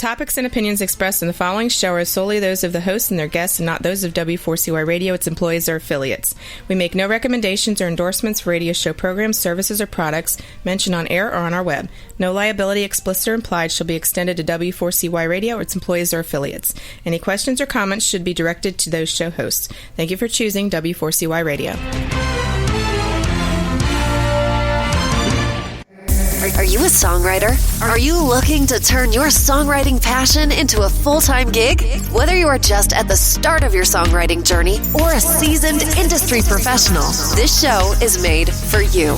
topics and opinions expressed in the following show are solely those of the host and their guests and not those of W4CY Radio, its employees, or affiliates. We make no recommendations or endorsements for radio show programs, services, or products mentioned on air or on our web. No liability, explicit or implied, shall be extended to W4CY Radio or its employees or affiliates. Any questions or comments should be directed to those show hosts. Thank you for choosing W4CY Radio. Are you a songwriter? Are you looking to turn your songwriting passion into a full-time gig? Whether you are just at the start of your songwriting journey or a seasoned industry professional, this show is made for you.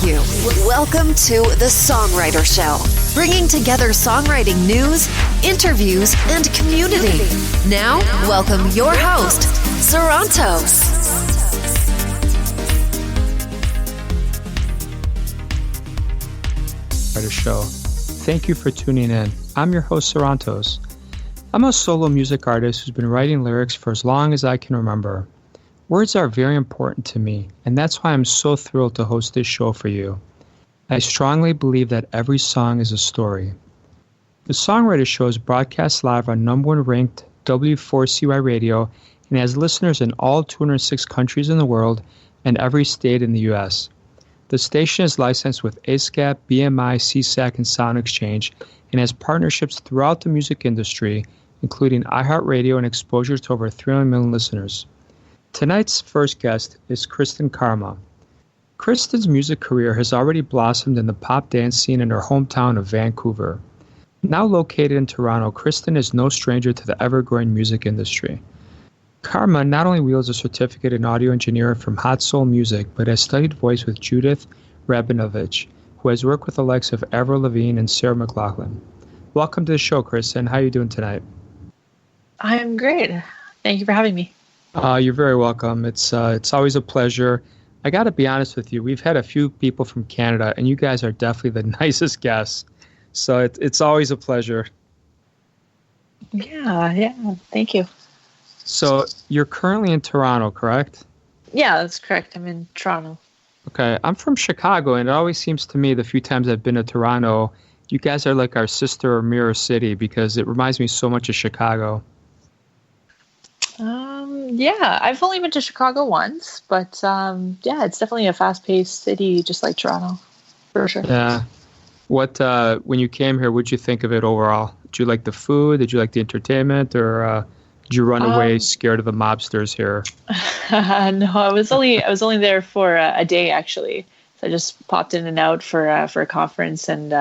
Welcome to the Songwriter Show, bringing together songwriting news, interviews, and community. Now, welcome your host, Sarantos. Show. Thank you for tuning in. I'm your host, Sarantos. I'm a solo music artist who's been writing lyrics for as long as I can remember. Words are very important to me, and that's why I'm so thrilled to host this show for you. I strongly believe that every song is a story. The Songwriter Show is broadcast live on #1 ranked W4CY Radio and has listeners in all 206 countries in the world and every state in the U.S. The station is licensed with ASCAP, BMI, CSAC, and Sound Exchange, and has partnerships throughout the music industry, including iHeartRadio and exposure to over 300 million listeners. Tonight's first guest is Kristen Karma. Kristen's music career has already blossomed in the pop dance scene in her hometown of Vancouver. Now located in Toronto, Kristen is no stranger to the ever-growing music industry. Karma not only wields a certificate in audio engineering from Hot Soul Music, but has studied voice with Judith Rabinovich, who has worked with the likes of Avril Lavigne and Sarah McLachlan. Welcome to the show, Kristen. How are you doing tonight? I'm great. Thank you for having me. You're very welcome. It's always a pleasure. I got to be honest with you. We've had a few people from Canada, and you guys are definitely the nicest guests. So it's always a pleasure. Yeah. Thank you. So you're currently in Toronto, correct? Yeah, that's correct. I'm in Toronto. Okay. I'm from Chicago, and it always seems to me the few times I've been to Toronto, you guys are like our sister or mirror city because it reminds me so much of Chicago. Yeah, I've only been to Chicago once, but yeah, it's definitely a fast-paced city, just like Toronto, for sure. Yeah. What when you came here, what'd you think of it overall? Did you like the food? Did you like the entertainment, or did you run away scared of the mobsters here? No, I was only there for a day actually. So I just popped in and out for a conference and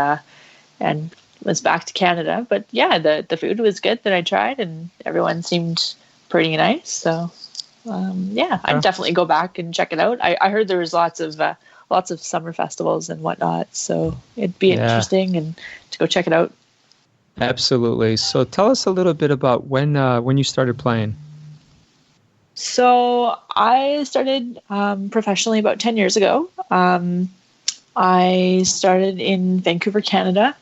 was back to Canada. But yeah, the food was good that I tried, and everyone seemed pretty nice. So yeah, I'd definitely go back and check it out. I heard there was lots of summer festivals and whatnot, so it'd be interesting and to go check it out. Absolutely. So tell us a little bit about when you started playing. So I started professionally about 10 years ago. I started in Vancouver, Canada,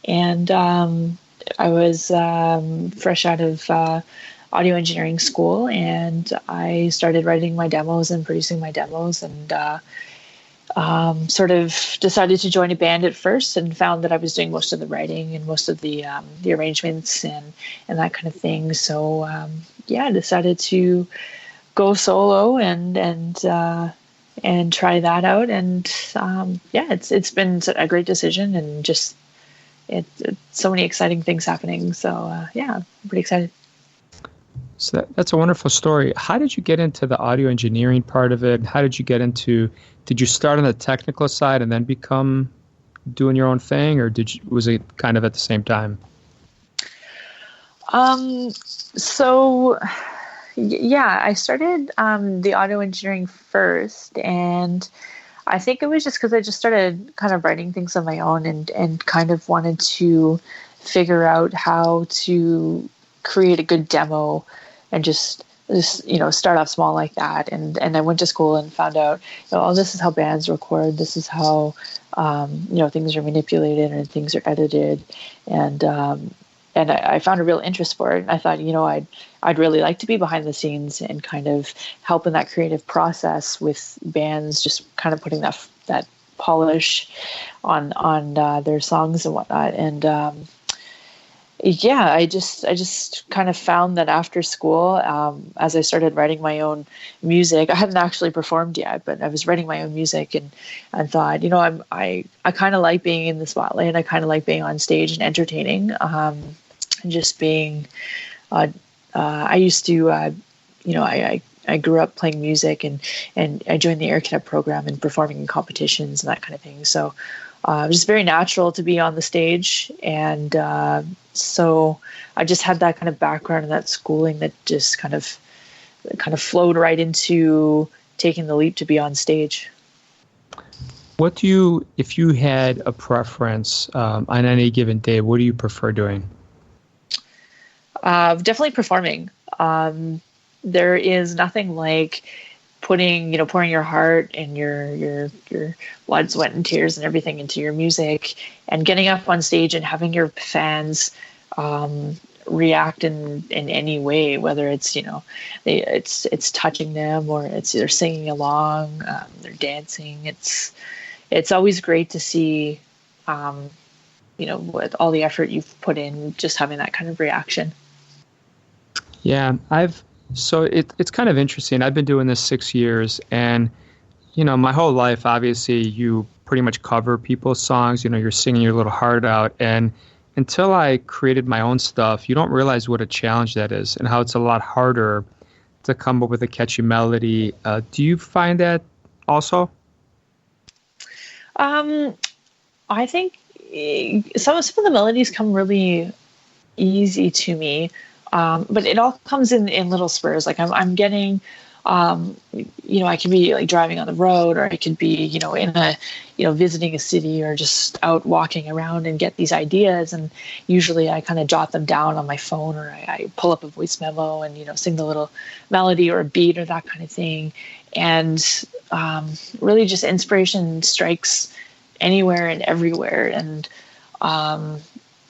and I was fresh out of audio engineering school, and I started writing my demos and producing my demos, and sort of decided to join a band at first and found that I was doing most of the writing and most of the arrangements and that kind of thing. So I decided to go solo and try that out. And it's been a great decision, and just it's so many exciting things happening. So I'm pretty excited. So that's a wonderful story. How did you get into the audio engineering part of it? How did you get into? Did you start on the technical side and then become doing your own thing, or was it kind of at the same time? So I started the audio engineering first, and I think it was just because I just started kind of writing things on my own and kind of wanted to figure out how to create a good demo and just start off small like that. And I went to school and found out, this is how bands record. This is how, things are manipulated and things are edited. And I found a real interest for it. And I thought, I'd really like to be behind the scenes and kind of help in that creative process with bands, just kind of putting that polish on their songs and whatnot. And Yeah, I just kind of found that after school, as I started writing my own music, I hadn't actually performed yet, but I was writing my own music and thought, I kind of like being in the spotlight, and I kind of like being on stage and entertaining, and just being. I used to, I grew up playing music, and I joined the Air Cadet program and performing in competitions and that kind of thing. So. It was just very natural to be on the stage, and so I just had that kind of background and that schooling that just kind of flowed right into taking the leap to be on stage. If you had a preference on any given day, what do you prefer doing? Definitely performing. There is nothing like pouring your heart and your blood, sweat, and tears and everything into your music, and getting up on stage and having your fans react in any way, whether it's it's touching them, or it's they're singing along, they're dancing. It's always great to see, with all the effort you've put in, just having that kind of reaction. Yeah, So it's kind of interesting. I've been doing this 6 years, and, my whole life, obviously, you pretty much cover people's songs. You're singing your little heart out. And until I created my own stuff, you don't realize what a challenge that is and how it's a lot harder to come up with a catchy melody. Do you find that also? I think some of the melodies come really easy to me. But it all comes in little spurs. Like I'm getting, I could be like driving on the road, or I could be, visiting a city, or just out walking around and get these ideas. And usually I kind of jot them down on my phone, or I pull up a voice memo and, sing the little melody or a beat or that kind of thing. And really just inspiration strikes anywhere and everywhere. And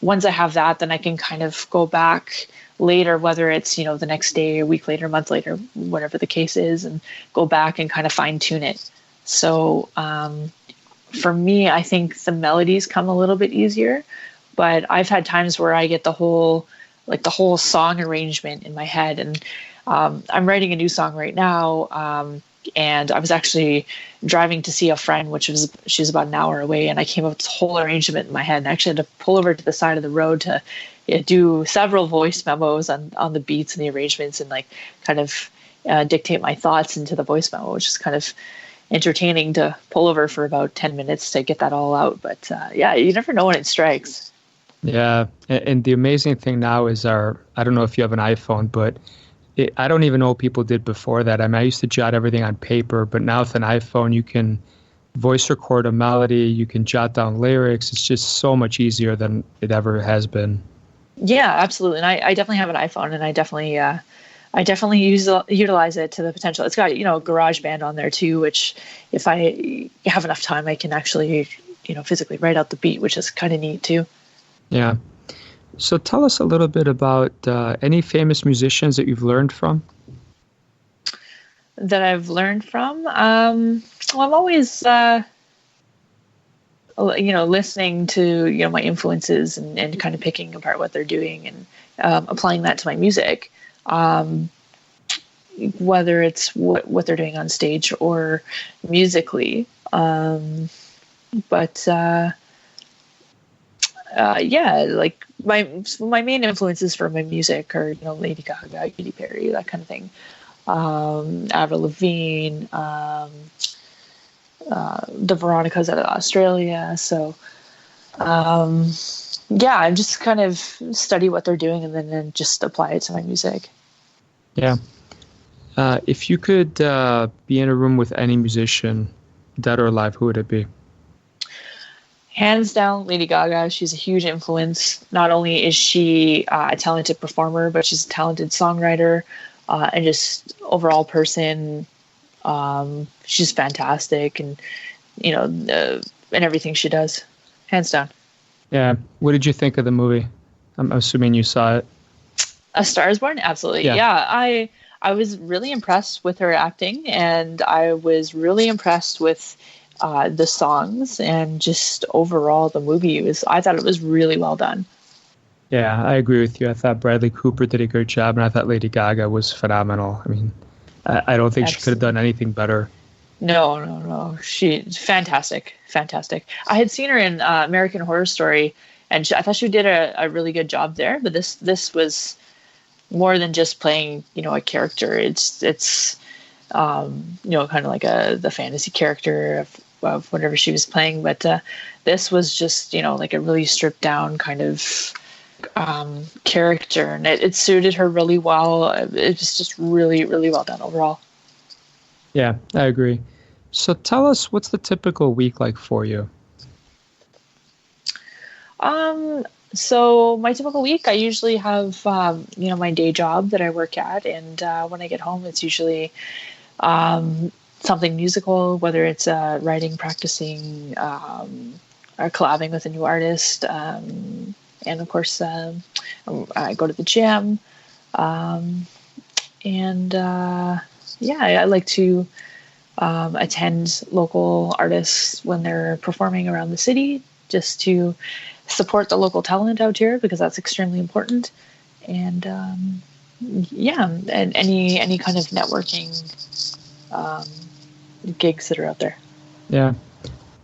once I have that, then I can kind of go back later, whether it's, the next day, a week later, a month later, whatever the case is, and go back and kind of fine tune it. So for me, I think the melodies come a little bit easier, but I've had times where I get the whole song arrangement in my head. And I'm writing a new song right now. And I was actually driving to see a friend, she was about an hour away, and I came up with this whole arrangement in my head, and I actually had to pull over to the side of the road to do several voice memos on the beats and the arrangements, and like kind of dictate my thoughts into the voice memo, which is kind of entertaining to pull over for about 10 minutes to get that all out. But yeah, you never know when it strikes. Yeah. And the amazing thing now is I don't know if you have an iPhone, but I don't even know what people did before that. I used to jot everything on paper, but now with an iPhone, you can voice record a melody, you can jot down lyrics. It's just so much easier than it ever has been. Yeah, absolutely. And I definitely have an iPhone, and I definitely utilize it to the potential. It's got, GarageBand on there too, which if I have enough time, I can actually, physically write out the beat, which is kind of neat too. Yeah. So tell us a little bit about any famous musicians that you've learned from. That I've learned from? Well, I'm always, listening to, my influences and kind of picking apart what they're doing and applying that to my music, whether it's what they're doing on stage or musically. Yeah, like my main influences for my music are, Lady Gaga, Katy Perry, that kind of thing. Avril Lavigne, the Veronicas out of Australia. So, yeah, I just kind of study what they're doing and then just apply it to my music. Yeah. If you could be in a room with any musician, dead or alive, who would it be? Hands down, Lady Gaga. She's a huge influence. Not only is she a talented performer, but she's a talented songwriter and just overall person. She's fantastic, and and everything she does, hands down. Yeah. What did you think of the movie? I'm assuming you saw it. A Star Is Born? Absolutely. Yeah. I was really impressed with her acting, and I was really impressed with the songs, and just overall the movie I thought it was really well done. Yeah, I agree with you. I thought Bradley Cooper did a great job, and I thought Lady Gaga was phenomenal. I mean, I don't think she could have done anything better. No. She's fantastic. I had seen her in American Horror Story, and I thought she did a really good job there. But this was more than just playing, a character. It's kind of like the fantasy character of whatever she was playing. But this was just, like a really stripped down kind of character, and it suited her really well. It was just really, really well done overall. Yeah, I agree. So tell us, what's the typical week like for you? So my typical week, I usually have, my day job that I work at. And when I get home, it's usually something musical, whether it's writing, practicing, or collabing with a new artist. And of course, I go to the gym. I like to attend local artists when they're performing around the city, just to support the local talent out here, because that's extremely important. And and any kind of networking gigs that are out there. Yeah.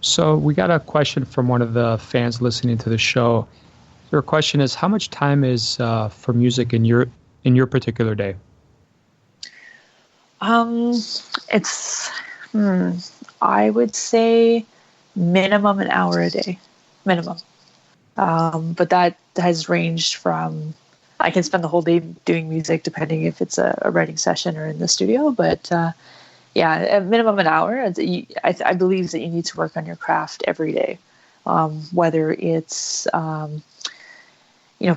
So we got a question from one of the fans listening to the show. Their question is, how much time is for music in your particular day? It's I would say minimum an hour a day, minimum. But that has ranged from, I can spend the whole day doing music depending if it's a writing session or in the studio. But at minimum an hour. I believe that you need to work on your craft every day, whether it's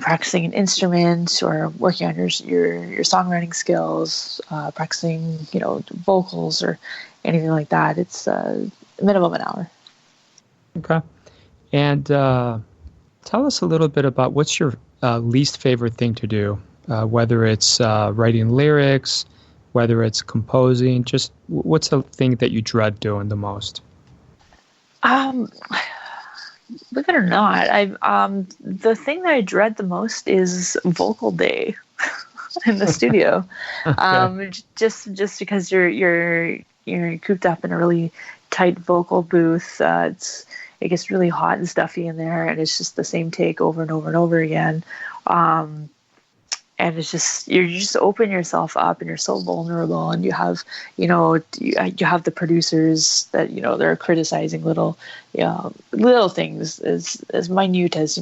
practicing an instrument or working on your songwriting skills, practicing vocals or anything like that. It's minimum an hour. Okay. And tell us a little bit about what's your least favorite thing to do, whether it's writing lyrics, whether it's composing. Just what's the thing that you dread doing the most? Believe it or not, the thing that I dread the most is vocal day in the studio. Okay. Just because you're cooped up in a really tight vocal booth. It gets really hot and stuffy in there, and it's just the same take over and over and over again. And it's just, you just open yourself up, and you're so vulnerable, and you have the producers that, they're criticizing little things as minute as,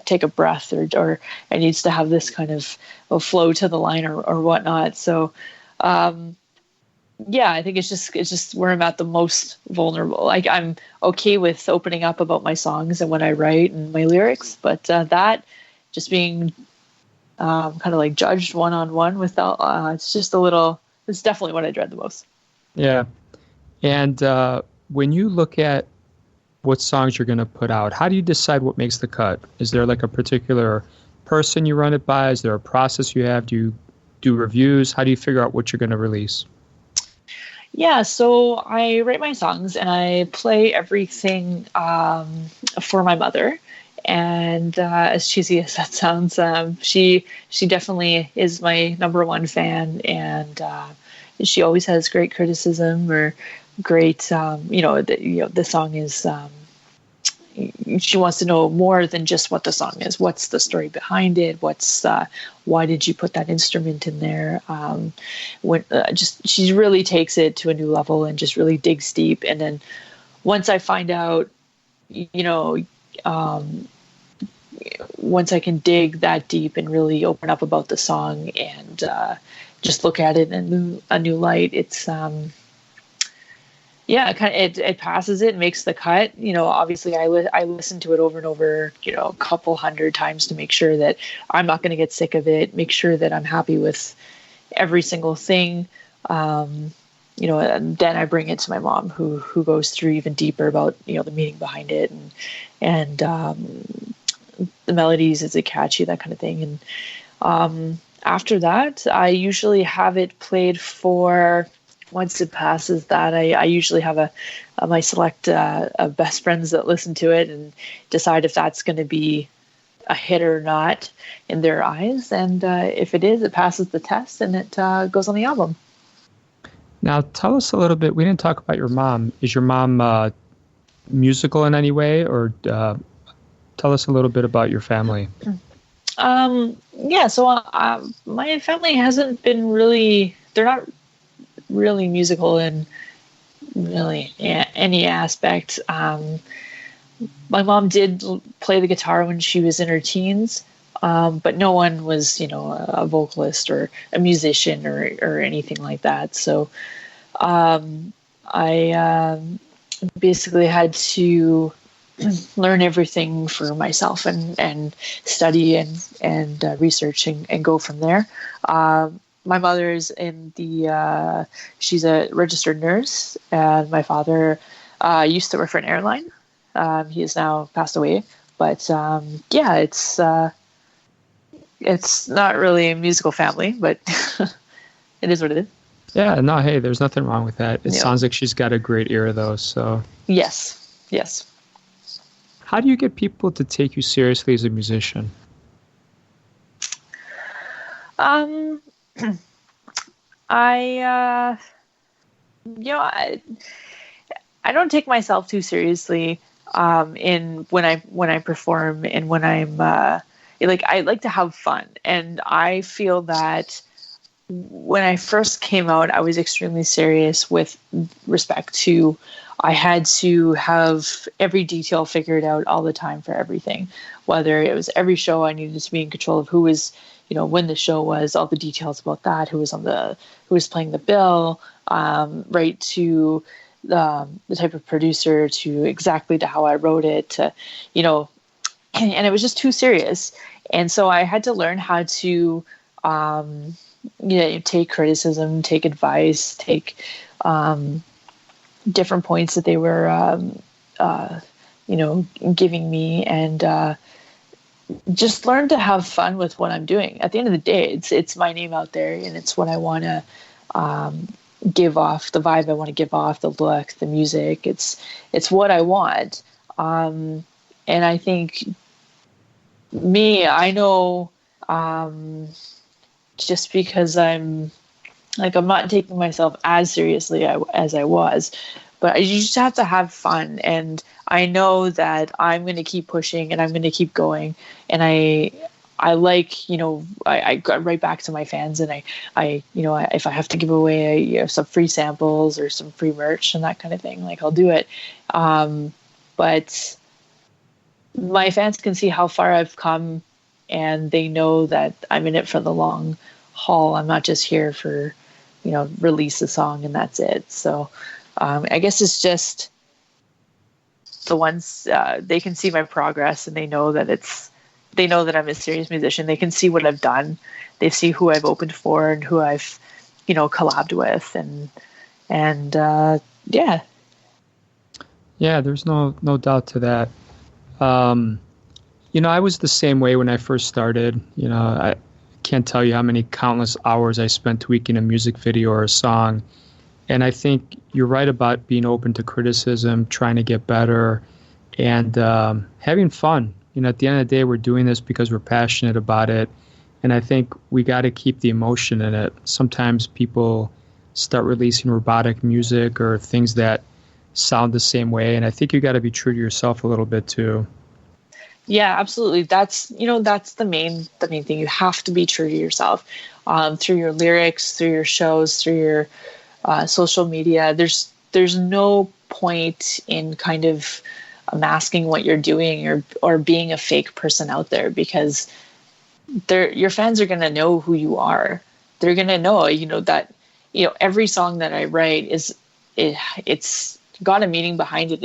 take a breath or it needs to have this kind of a flow to the line or whatnot. So, I think it's just where I'm at the most vulnerable. Like, I'm okay with opening up about my songs and when I write and my lyrics, but that just being kind of like judged one-on-one without, it's definitely what I dread the most. Yeah. And when you look at what songs you're going to put out, how do you decide what makes the cut? Is there like a particular person you run it by? Is there a process you have? Do you do reviews? How do you figure out what you're going to release? Yeah, so I write my songs and I play everything for my mother. And as cheesy as that sounds, she definitely is my number one fan, and she always has great criticism or great, the song is. She wants to know more than just what the song is. What's the story behind it? Why did you put that instrument in there? She really takes it to a new level and just really digs deep. And then once I find out, once I can dig that deep and really open up about the song and just look at it in a new light, it's it passes it and makes the cut. Obviously I listen to it over and over, a couple hundred times to make sure that I'm not going to get sick of it, make sure that I'm happy with every single thing. And then I bring it to my mom who goes through even deeper about, the meaning behind it and the melodies, is it catchy, that kind of thing. And after that, I usually have it played for, once it passes that, I usually have my select best friends that listen to it and decide if that's going to be a hit or not in their eyes. And if it is, it passes the test and it goes on the album. Now, tell us a little bit. We didn't talk about your mom. Is your mom musical in any way, or tell us a little bit about your family? Yeah, so my family hasn't been really, they're not really musical in really any aspect. My mom did play the guitar when she was in her teens, but no one was, a vocalist or a musician or anything like that. So I basically had to learn everything for myself and study and research and go from there. My mother is she's a registered nurse, and my father used to work for an airline. He has now passed away, but it's not really a musical family, but it is what it is. Yeah, no, hey, there's nothing wrong with that. It sounds like she's got a great ear, though. So yes. How do you get people to take you seriously as a musician? I don't take myself too seriously in when I perform, and when I'm I like to have fun, and I feel that when I first came out, I was extremely serious with respect to, I had to have every detail figured out all the time for everything. Whether it was every show, I needed to be in control of who was, when the show was, all the details about that, who was playing the bill, right to the type of producer, to exactly to how I wrote it, to, and it was just too serious. And so I had to learn how to, take criticism, take advice, take different points that they were, giving me, and just learn to have fun with what I'm doing. At the end of the day, it's my name out there, and it's what I want to give off, the vibe I want to give off, the look, the music. It's what I want. And I think I know, just because I'm not taking myself as seriously as I was, but you just have to have fun. And I know that I'm going to keep pushing, and I'm going to keep going. And I go right back to my fans, and if I have to give away some free samples or some free merch and that kind of thing, I'll do it. But my fans can see how far I've come, and they know that I'm in it for the long haul. I'm not just here for, release a song and that's it. So I guess it's just the ones, they can see my progress, and they know that I'm a serious musician. They can see what I've done. They see who I've opened for and who I've, collabed with, and yeah. Yeah, there's no doubt to that. I was the same way when I first started. I can't tell you how many countless hours I spent tweaking a music video or a song. And I think you're right about being open to criticism, trying to get better, and having fun. At the end of the day, we're doing this because we're passionate about it. And I think we got to keep the emotion in it. Sometimes people start releasing robotic music or things that sound the same way. And I think you got to be true to yourself a little bit too. Yeah, absolutely. That's the main thing. You have to be true to yourself, through your lyrics, through your shows, through your social media. There's no point in kind of masking what you're doing or being a fake person out there, because your fans are going to know who you are. They're going to know, that, every song that I write it's got a meaning behind it.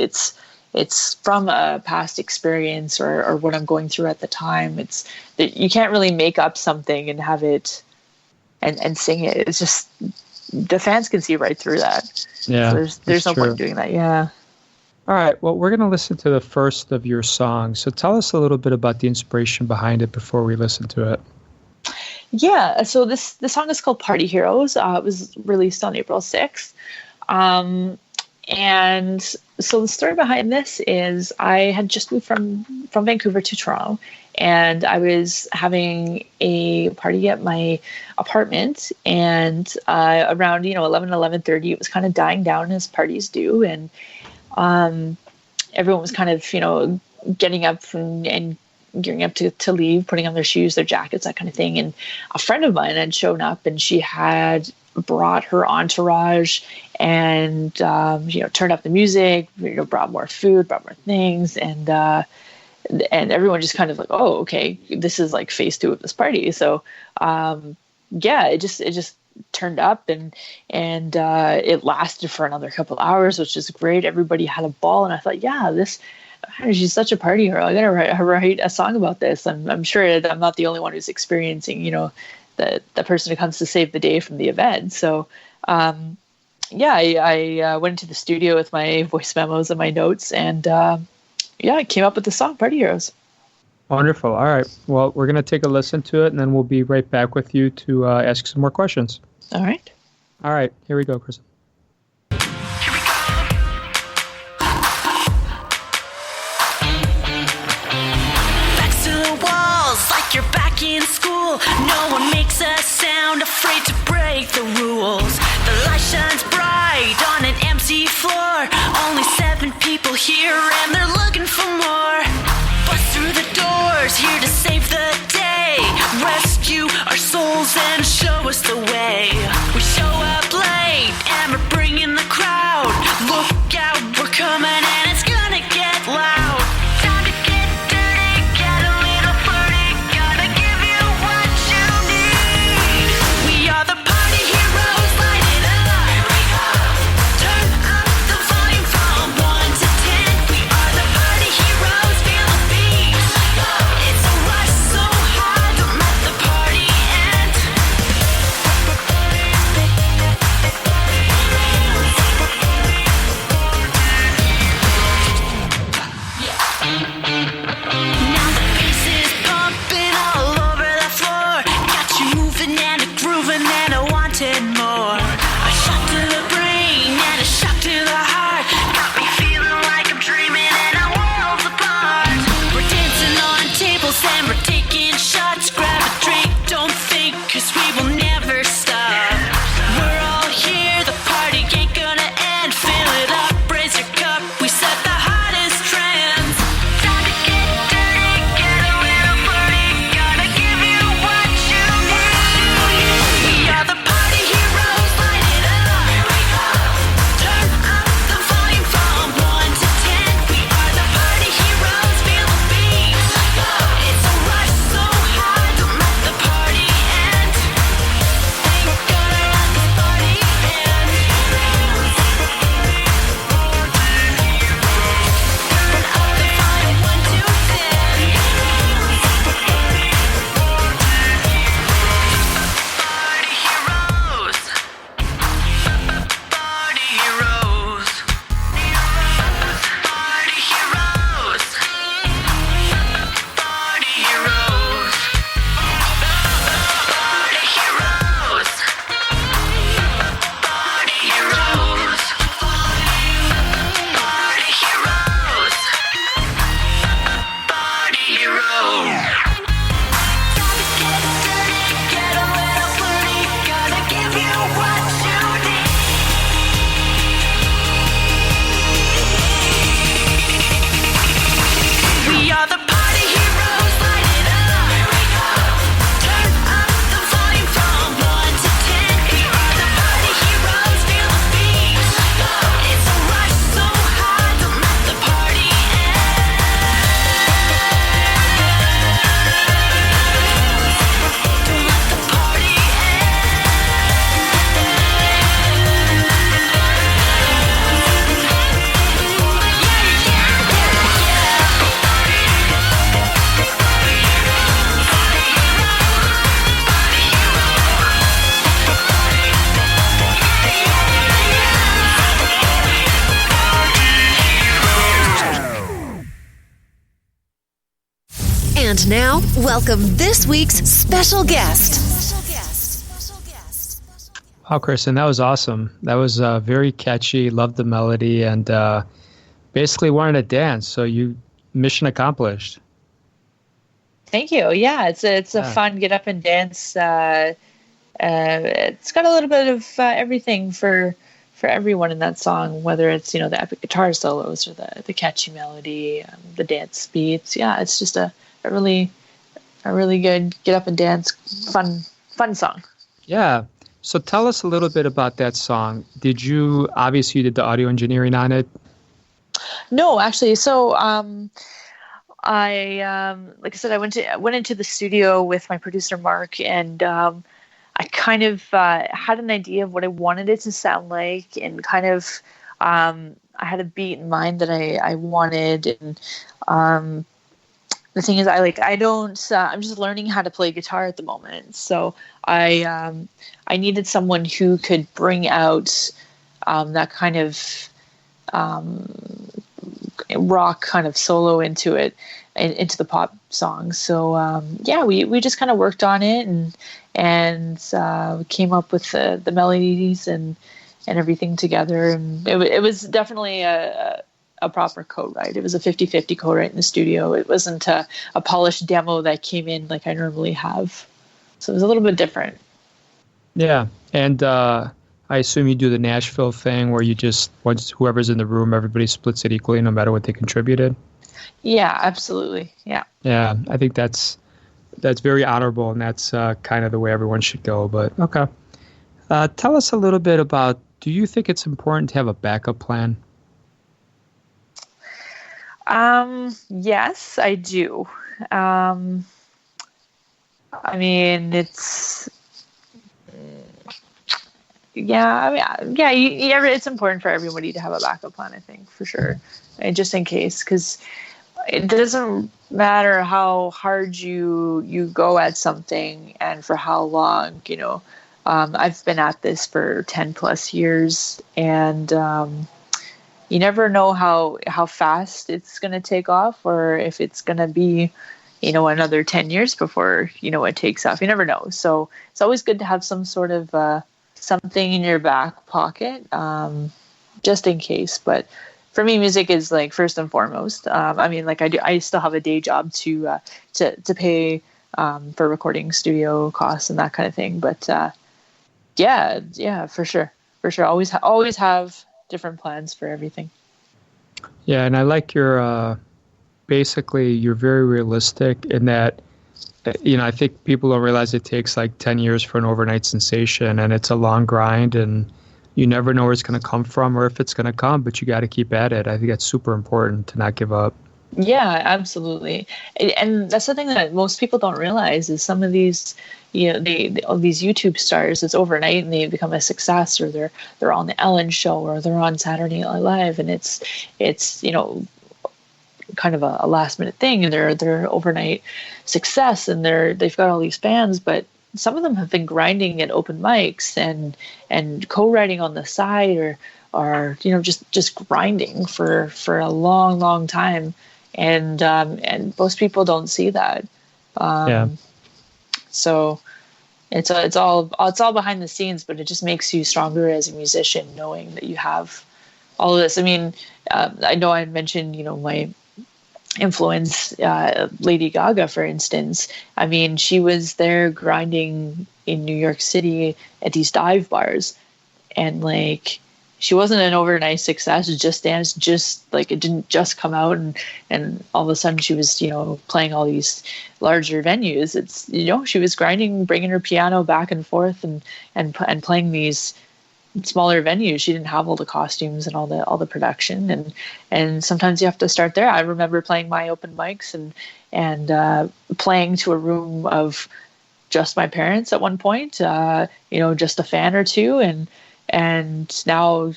It's from a past experience or what I'm going through at the time. It's that you can't really make up something and have it and sing it. It's just, the fans can see right through that. Yeah. So there's no point in doing that. Yeah. All right. Well, we're going to listen to the first of your songs. So tell us a little bit about the inspiration behind it before we listen to it. Yeah. So the song is called Party Heroes. It was released on April 6th. And so the story behind this is I had just moved from Vancouver to Toronto, and I was having a party at my apartment, and around 11:30 it was kind of dying down as parties do, and everyone was kind of getting up and gearing up to leave, putting on their shoes, their jackets, that kind of thing. And a friend of mine had shown up, and she had brought her entourage and turned up the music, brought more food, brought more things, and everyone just kind of like, oh, okay, this is like phase 2 of this party. So it just turned up, and it lasted for another couple hours, which is great. Everybody had a ball, and I thought, she's such a party girl. I gotta write a song about this. I'm sure I'm not the only one who's experiencing, the person who comes to save the day from the event. So, I went into the studio with my voice memos and my notes, and I came up with the song "Party Heroes." Wonderful. All right. Well, we're gonna take a listen to it, and then we'll be right back with you to ask some more questions. All right. All right. Here we go, Kristen. You're back in school. No one makes a sound, afraid to break the rules. The light shines bright on an empty floor. Only 7 people here, and they're looking for more. Bust through the doors, here to save the day. Rescue our souls and show us the way. We show up late, and we're bringing the crowd. Look out, we're coming, and it's gonna get loud. Time to get dirty, get a little flirty. Gotta give you what you need. We are the party heroes, light it up. Here we go. Turn up the volume from 1 to 10. We are the party heroes, feel the beat. It's a rush so hard, don't let the party end. Now the bass is pumping all over the floor. Got you moving and a grooving and a wanting more. A shot to the brain and a shot to the heart. Got me feeling like I'm dreaming and our worlds apart. We're dancing on tables and we're taking shots. Grab a drink, don't think, 'cause we will never stop. We're all here, the party ain't gonna end. Fill it up, raise your cup, we set the hottest trends. Time to get dirty, get a little flirty. Gotta give you what you need. We are the party heroes, light it up. Here we go. Turn up the volume from 1 to 10. We are the party heroes, feel the beat. It's a rush so hard, don't let the party end. We're gonna let this party end. Turn up the volume 1 to 10. Party heroes. Party heroes. Party heroes. Party heroes. Party heroes. Party heroes. Party heroes. Party heroes. Gotta get dirty, get a little flirty. Gotta give you what you need. We are the party heroes, light it up. Here we go. Turn up the volume from 1 to 10. We are the party heroes, feel the beat. It's a rush so hard, don't let the party end. Don't let the party And now, welcome this week's special guest. Wow, Kristen, that was awesome. That was very catchy. Loved the melody, and basically wanted to dance. So you mission accomplished. Thank you. Yeah, it's a fun get up and dance. It's got a little bit of everything for everyone in that song, whether it's the epic guitar solos or the catchy melody, the dance beats. Yeah, it's just a really good get up and dance fun song. Yeah. So tell us a little bit about that song. Obviously you did the audio engineering on it? No, actually. So I like I said, I went into the studio with my producer Mark, and I kind of had an idea of what I wanted it to sound like, and kind of I had a beat in mind that I wanted, and the thing is, I'm just learning how to play guitar at the moment. So I needed someone who could bring out that kind of rock kind of solo into it, into the pop song. So we just kind of worked on it and came up with the melodies and everything together. And it was definitely a proper co-write. It was a 50-50 co-write in the studio. It wasn't a polished demo that came in like I normally have. So it was a little bit different. Yeah. And I assume you do the Nashville thing where you just, once whoever's in the room, everybody splits it equally no matter what they contributed. Yeah, absolutely. Yeah. Yeah. I think that's very honorable, and that's kind of the way everyone should go. But okay. Tell us a little bit about, do you think it's important to have a backup plan? Yes, I do. I mean, it's it's important for everybody to have a backup plan, I think, for sure. And just in case, because it doesn't matter how hard you go at something and for how long, I've been at this for 10 plus years, and you never know how fast it's going to take off, or if it's going to be, another 10 years before, it takes off. You never know. So it's always good to have some sort of something in your back pocket, just in case. But for me, music is like first and foremost. I still have a day job to pay for recording studio costs and that kind of thing. But for sure. Always have different plans for everything. Yeah, and I like your basically you're very realistic in that. I think people don't realize it takes like 10 years for an overnight sensation, and it's a long grind, and you never know where it's going to come from or if it's going to come, but you got to keep at it. I think that's super important to not give up. Yeah, absolutely. And that's the thing that most people don't realize is some of these, all these YouTube stars, it's overnight and they become a success, or they're on the Ellen Show, or they're on Saturday Night Live, and it's kind of a last minute thing, and they're overnight success, and they've got all these fans, but some of them have been grinding at open mics and co-writing on the side, or just grinding for a long time, and most people don't see that. So it's all behind the scenes, but it just makes you stronger as a musician knowing that you have all of this. I mean, I know I mentioned my influence, Lady Gaga, for instance. I mean, she was there grinding in New York City at these dive bars, and like, she wasn't an overnight success. Just Dance, it didn't just come out and all of a sudden she was, playing all these larger venues. It's, she was grinding, bringing her piano back and forth and playing these smaller venues. She didn't have all the costumes and all the production, and sometimes you have to start there. I remember playing my open mics and playing to a room of just my parents at one point, just a fan or two, and now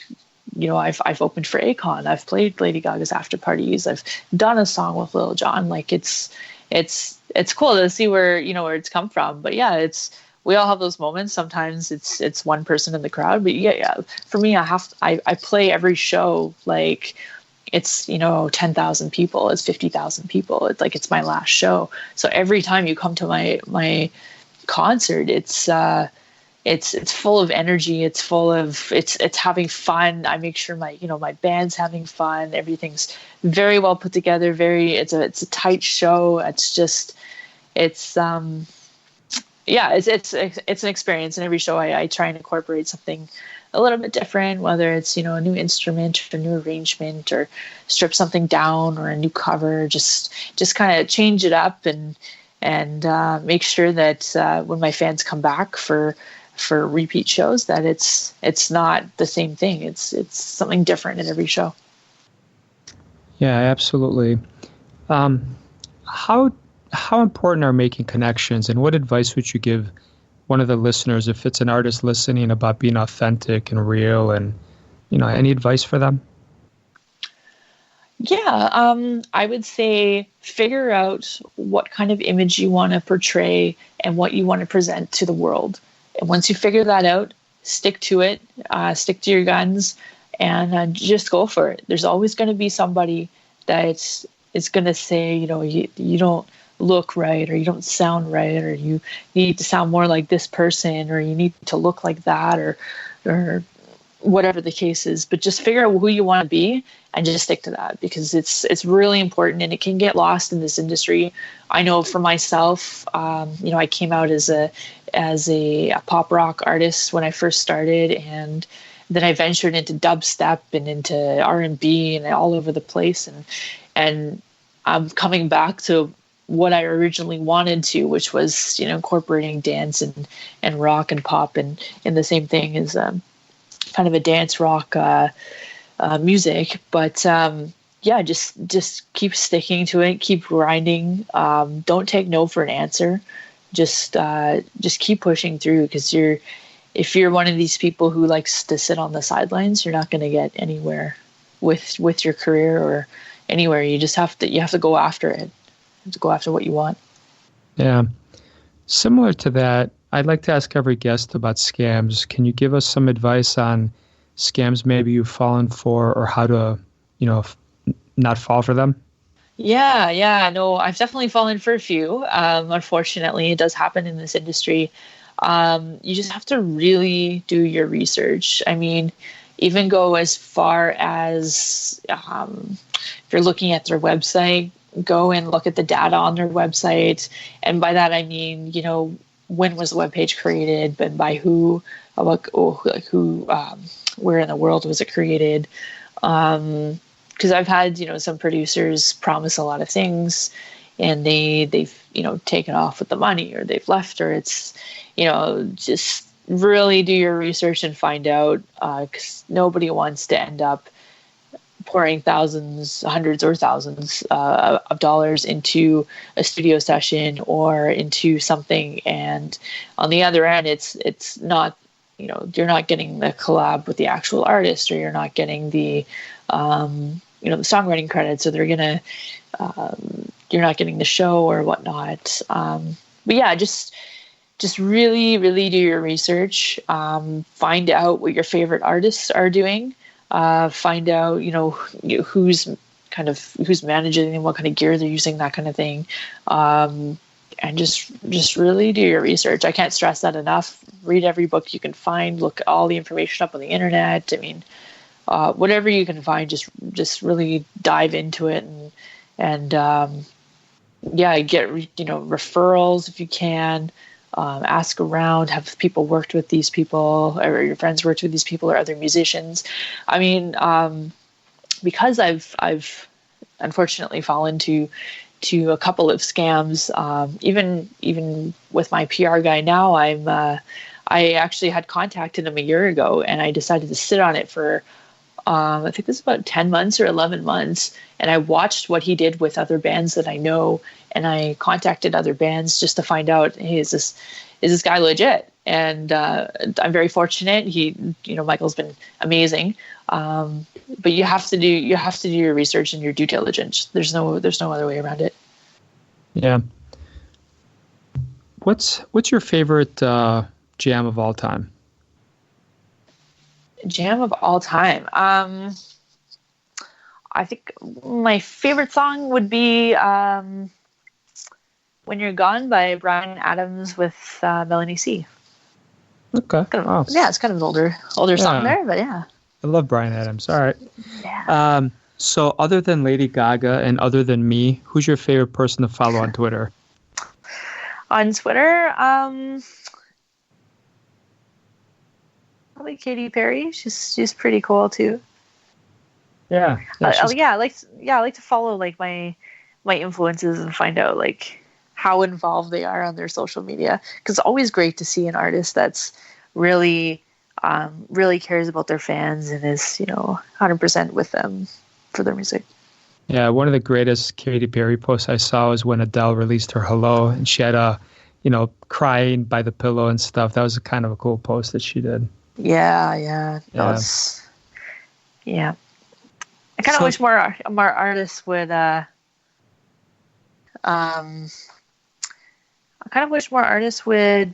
I've opened for Akon. I've played Lady Gaga's after parties. I've done a song with Lil Jon. Like, it's cool to see where it's come from. But yeah, we all have those moments. Sometimes it's one person in the crowd, but yeah. For me, I play every show like it's 10,000 people, it's 50,000 people. It's like it's my last show. So every time you come to my concert, it's it's full of energy. It's full of it's having fun. I make sure my band's having fun. Everything's very well put together. It's a tight show. It's just it's it's an experience. In every show, I try and incorporate something a little bit different, whether it's a new instrument or a new arrangement, or strip something down, or a new cover. Just kind of change it up and make sure that when my fans come back for repeat shows, that it's not the same thing. It's something different in every show. Yeah, absolutely. How important are making connections, and what advice would you give one of the listeners if it's an artist listening about being authentic and real, and any advice for them? Yeah, I would say figure out what kind of image you want to portray and what you want to present to the world. And once you figure that out, stick to it, stick to your guns, and just go for it. There's always going to be somebody that is going to say, you don't look right, or you don't sound right, or you need to sound more like this person, or you need to look like that, or whatever the case is. But just figure out who you want to be and just stick to that, because it's really important, and it can get lost in this industry. I know for myself, I came out as a pop rock artist when I first started, and then I ventured into dubstep and into R&B and all over the place, and I'm coming back to what I originally wanted to, which was incorporating dance and rock and pop, and the same thing is kind of a dance rock music. But just keep sticking to it, keep grinding. Don't take no for an answer. Just keep pushing through, because if you're one of these people who likes to sit on the sidelines, you're not going to get anywhere with your career or anywhere. You have to go after it. You have to go after what you want. Yeah. Similar to that, I'd like to ask every guest about scams. Can you give us some advice on scams maybe you've fallen for, or how to, not fall for them? Yeah. No, I've definitely fallen for a few. Unfortunately, it does happen in this industry. You just have to really do your research. I mean, even go as far as if you're looking at their website, go and look at the data on their website. And by that, I mean, when was the webpage created, and by who, where in the world was it created? Because I've had, some producers promise a lot of things, and they've taken off with the money, or they've left, or it's, just really do your research and find out, because nobody wants to end up pouring thousands, hundreds or thousands of dollars into a studio session or into something, and on the other end, it's not, you're not getting the collab with the actual artist, or you're not getting the the songwriting credits, or you're not getting the show or whatnot. But yeah, just really, really do your research. Find out what your favorite artists are doing. Find out, who's managing them, what kind of gear they're using, that kind of thing. And just really do your research. I can't stress that enough. Read every book you can find. Look all the information up on the internet. I mean, whatever you can find, just really dive into it, and get referrals if you can. Ask around. Have people worked with these people, or your friends worked with these people, or other musicians? I mean, because I've unfortunately fallen to a couple of scams. Even with my PR guy now, I actually had contacted him a year ago, and I decided to sit on it for I think this is about 10 months or 11 months. And I watched what he did with other bands that I know. And I contacted other bands just to find out, hey, is this guy legit? And I'm very fortunate. Michael's been amazing. But you have to do your research and your due diligence. There's no other way around it. Yeah. What's your favorite jam of all time? Jam of all time. I think my favorite song would be "When You're Gone" by Bryan Adams with Melanie C. Okay. Oh. Yeah, it's kind of an older song there, but yeah. I love Bryan Adams. All right. Yeah. So other than Lady Gaga and other than me, who's your favorite person to follow on Twitter? On Twitter, probably Katy Perry. She's pretty cool too. Yeah. I like to follow like my influences and find out like how involved they are on their social media, because it's always great to see an artist that's really cares about their fans and is 100% with them for their music. Yeah, one of the greatest Katy Perry posts I saw was when Adele released her Hello, and she had crying by the pillow and stuff. That was kind of a cool post that she did. Yeah. Yeah. I kind of wish more artists would. I kind of wish more artists would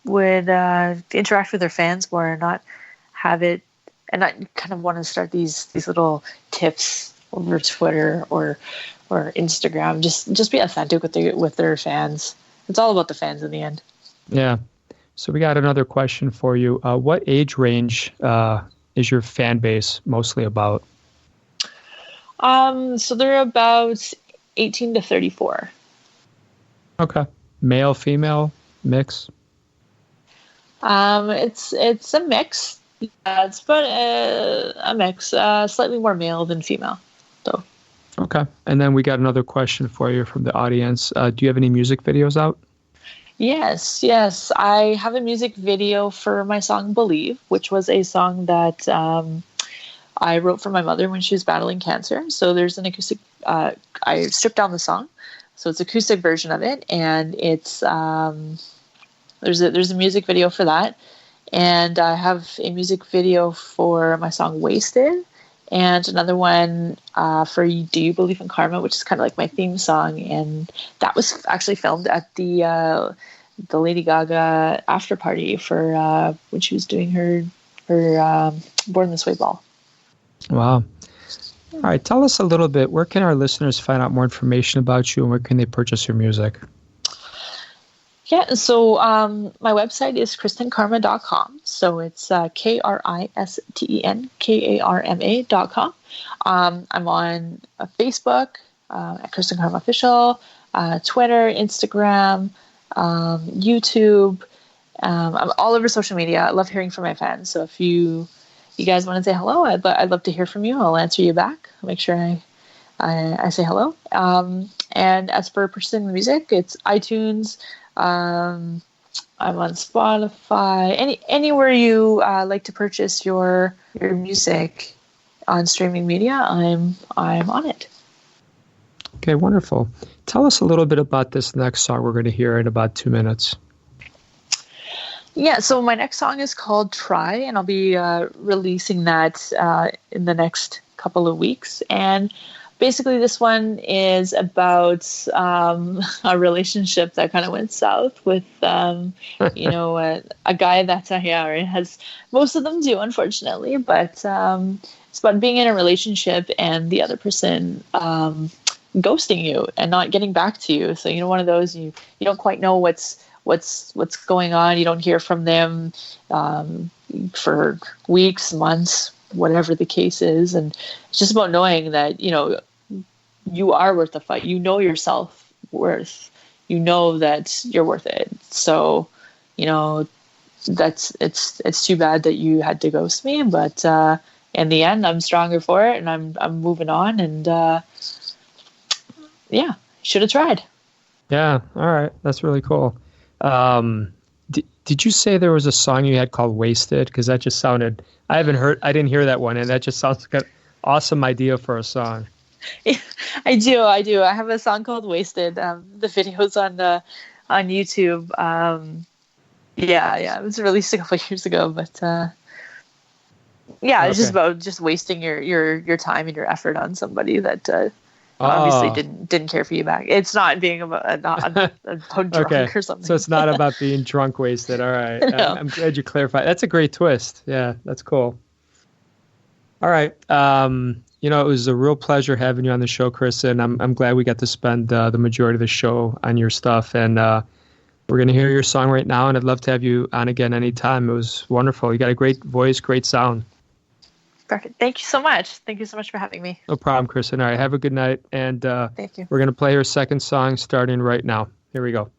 interact with their fans more and not have it, and not kind of want to start these little tips over Twitter or Instagram. Just be authentic with their fans. It's all about the fans in the end. Yeah. So we got another question for you. What age range is your fan base mostly about? So they're about 18 to 34. Okay. Male, female, mix? It's a mix. It's about a mix. Slightly more male than female, though. Okay. And then we got another question for you from the audience. Do you have any music videos out? Yes. I have a music video for my song Believe, which was a song that I wrote for my mother when she was battling cancer. So there's an acoustic, I stripped down the song. So it's an acoustic version of it. And it's, there's a music video for that. And I have a music video for my song Wasted. And another one for Do You Believe in Karma, which is kind of like my theme song. And that was actually filmed at the Lady Gaga after party for when she was doing her Born This Way ball. Wow. All right. Tell us a little bit. Where can our listeners find out more information about you, and where can they purchase your music? Yeah, so my website is KristenKarma.com. So it's KristenKarma.com. I'm on Facebook at Kristen Karma Official, Twitter, Instagram, YouTube. I'm all over social media. I love hearing from my fans. So if you guys want to say hello, I'd love to hear from you. I'll answer you back. I'll make sure I say hello. And as for purchasing the music, it's iTunes. I'm on Spotify. Anywhere you like to purchase your music on streaming media, I'm on it. Okay, wonderful. Tell us a little bit about this next song we're going to hear in about 2 minutes. Yeah, so my next song is called Try, and I'll be releasing that in the next couple of weeks. And basically this one is about a relationship that kind of went south with, a guy that, has, most of them do, unfortunately, but it's about being in a relationship and the other person ghosting you and not getting back to you. So, one of those, you don't quite know what's going on. You don't hear from them for weeks, months, whatever the case is. And it's just about knowing that, you are worth the fight. You know your self-worth. You know that you're worth it. So, it's too bad that you had to ghost me, but in the end, I'm stronger for it, and I'm moving on, and should have tried. Yeah, all right. That's really cool. Did you say there was a song you had called Wasted? Because that just sounded, I didn't hear that one, and that just sounds like an awesome idea for a song. I do. I have a song called Wasted. The video's on YouTube. It was released a couple of years ago, but it's just about just wasting your time and your effort on somebody that obviously didn't care for you back. It's not being about drunk or something. So it's not about being drunk wasted. All right. No. I'm glad you clarified. That's a great twist. Yeah, that's cool. All right. It was a real pleasure having you on the show, Kristen. I'm glad we got to spend the majority of the show on your stuff. And We're going to hear your song right now, and I'd love to have you on again anytime. It was wonderful. You got a great voice, great sound. Perfect. Thank you so much. Thank you so much for having me. No problem, Kristen. All right, have a good night. And Thank you. We're going to play her second song starting right now. Here we go.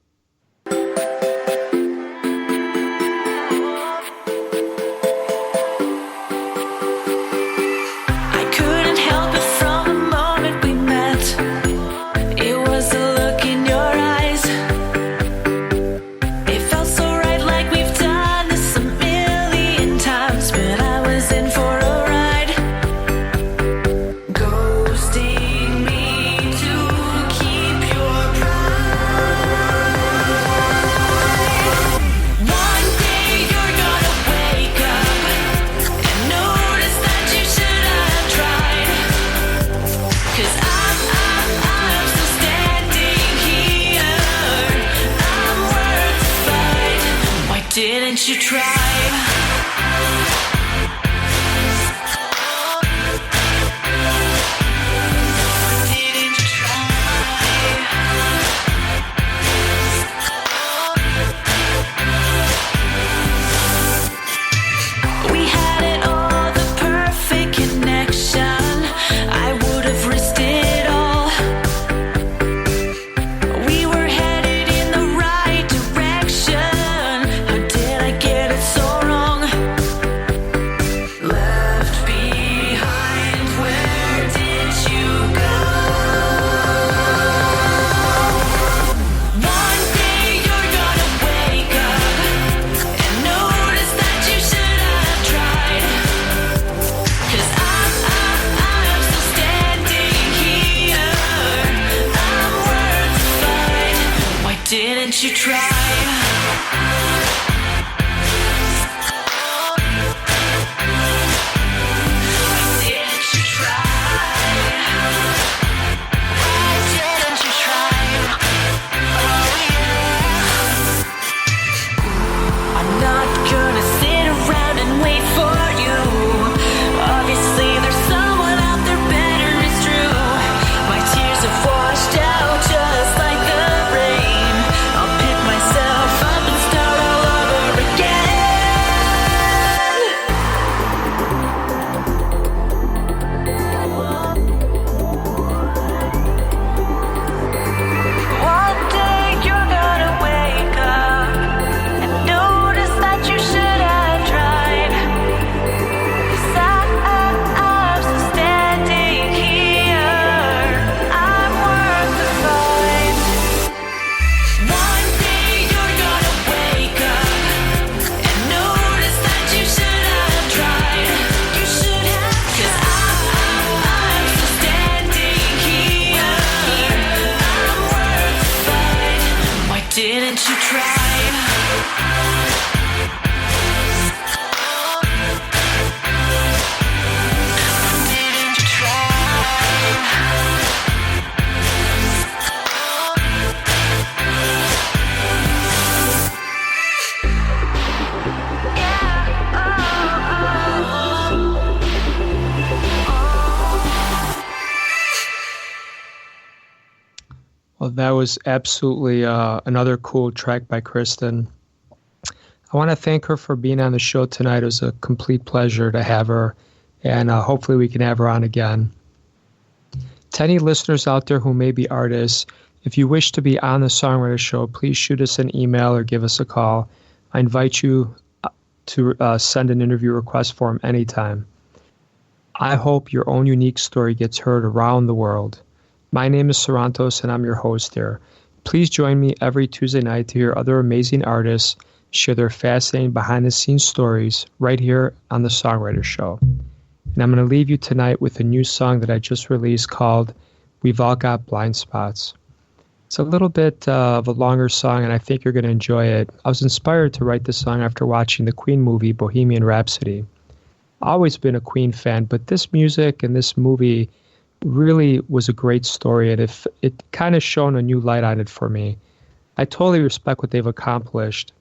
Didn't you try? Didn't you try? Didn't you try? Didn't you Well, that was absolutely another cool track by Kristen. I want to thank her for being on the show tonight. It was a complete pleasure to have her, and hopefully we can have her on again. To any listeners out there who may be artists, if you wish to be on the Songwriter Show, please shoot us an email or give us a call. I invite you to send an interview request form anytime. I hope your own unique story gets heard around the world. My name is Sarantos, and I'm your host here. Please join me every Tuesday night to hear other amazing artists share their fascinating behind-the-scenes stories right here on the Songwriter Show. And I'm going to leave you tonight with a new song that I just released called We've All Got Blind Spots. It's a little bit of a longer song, and I think you're going to enjoy it. I was inspired to write this song after watching the Queen movie, Bohemian Rhapsody. I've always been a Queen fan, but this music and this movie really was a great story, and it kind of shone a new light on it for me. I totally respect what they've accomplished.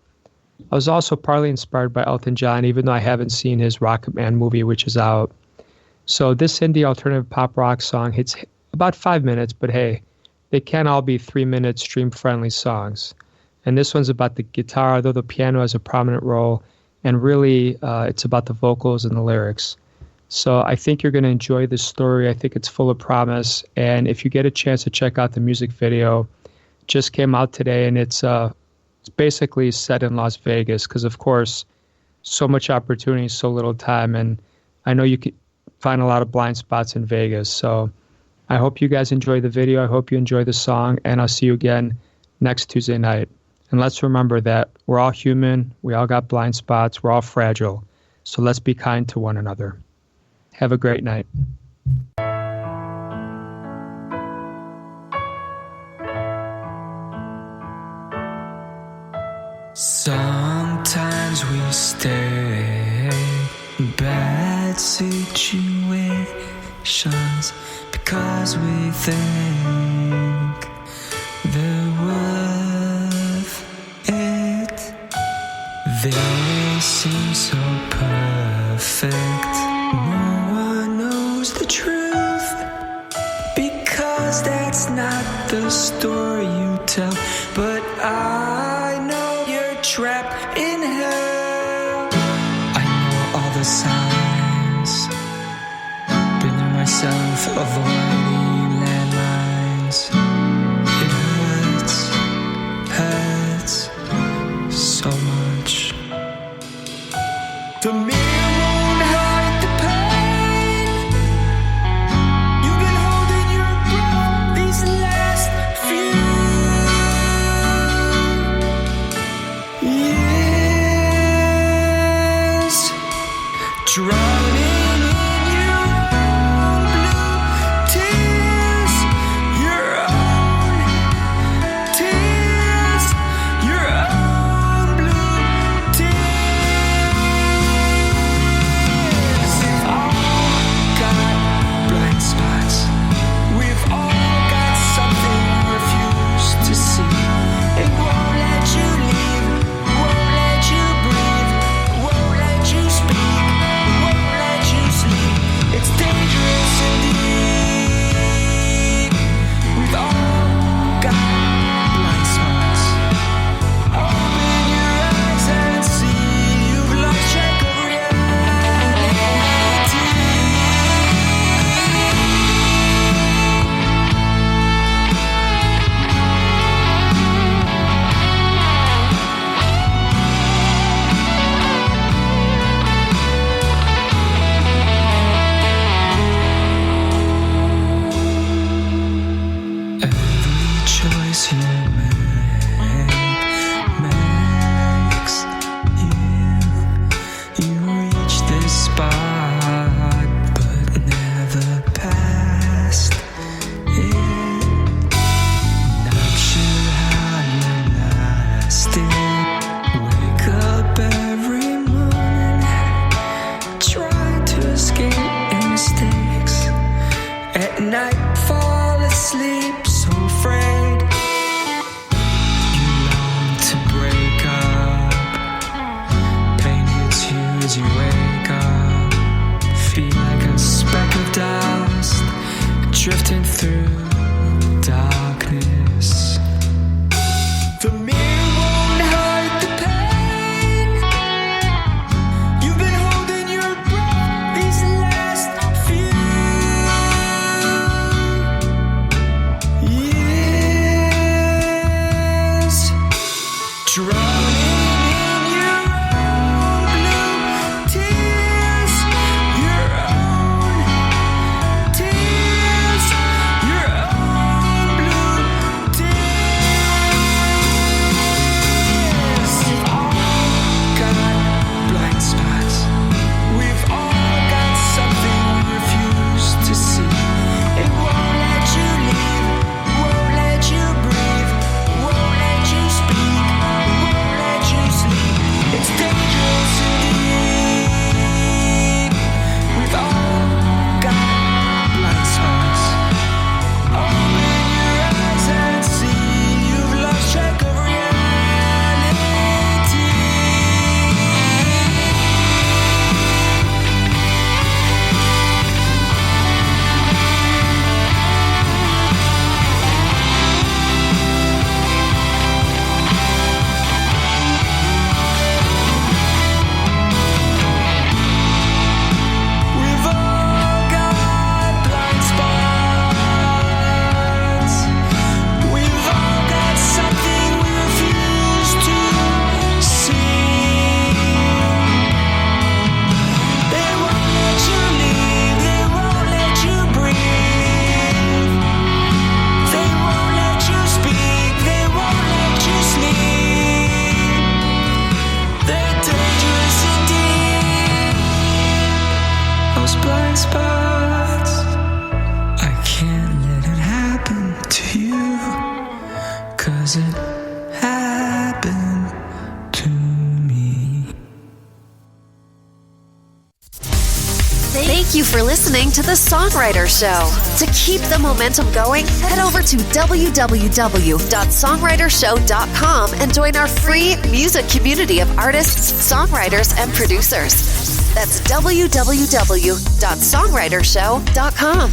I was also partly inspired by Elton John, even though I haven't seen his Rocket Man movie, which is out. So this indie alternative pop rock song hits about 5 minutes, but hey, they can't all be 3-minute stream-friendly songs. And this one's about the guitar, though the piano has a prominent role. And really, it's about the vocals and the lyrics. So I think you're going to enjoy this story. I think it's full of promise. And if you get a chance to check out the music video, it just came out today, and it's basically set in Las Vegas because, of course, so much opportunity, so little time. And I know you can find a lot of blind spots in Vegas. So I hope you guys enjoy the video. I hope you enjoy the song. And I'll see you again next Tuesday night. And let's remember that we're all human. We all got blind spots. We're all fragile. So let's be kind to one another. Have a great night. Sometimes we stay in bad situations because we think they're worth it. They seem so perfect. No one knows the truth because that's not the story you tell. But I know you're trapped in hell. I know all the signs. Been there myself, avoiding landmines. It hurts so much. The mirror won't hide the pain. You've been holding your breath these last few years, drowning in your own blue tears, your own tears, your own blue tears. We've all got blind spots. We've all got something we refuse to see. It won't let you leave, won't let you breathe, won't let you speak, won't let you sleep. It's dangerous indeed. We've all got blind spots. Open your eyes and see you've lost track of reality. Every choice you make makes you reach this spot, but never past it. Not sure how you last it. Wake up every morning, try to escape your mistakes. At night, fall asleep, so afraid. You long to break up. Pain hits you as you wake up. Feel like a speck of dust drifting through darkness. The mirror won't hide the pain. You've been holding your breath these last few years, drowning in your own blue tears, your own tears, your own blue blind spots. I can't let it happen to you, 'cause it happened to me. Thank you for listening to The Songwriter Show. To keep the momentum going, head over to www.songwritershow.com and join our free music community of artists, songwriters, and producers. That's www.songwritershow.com.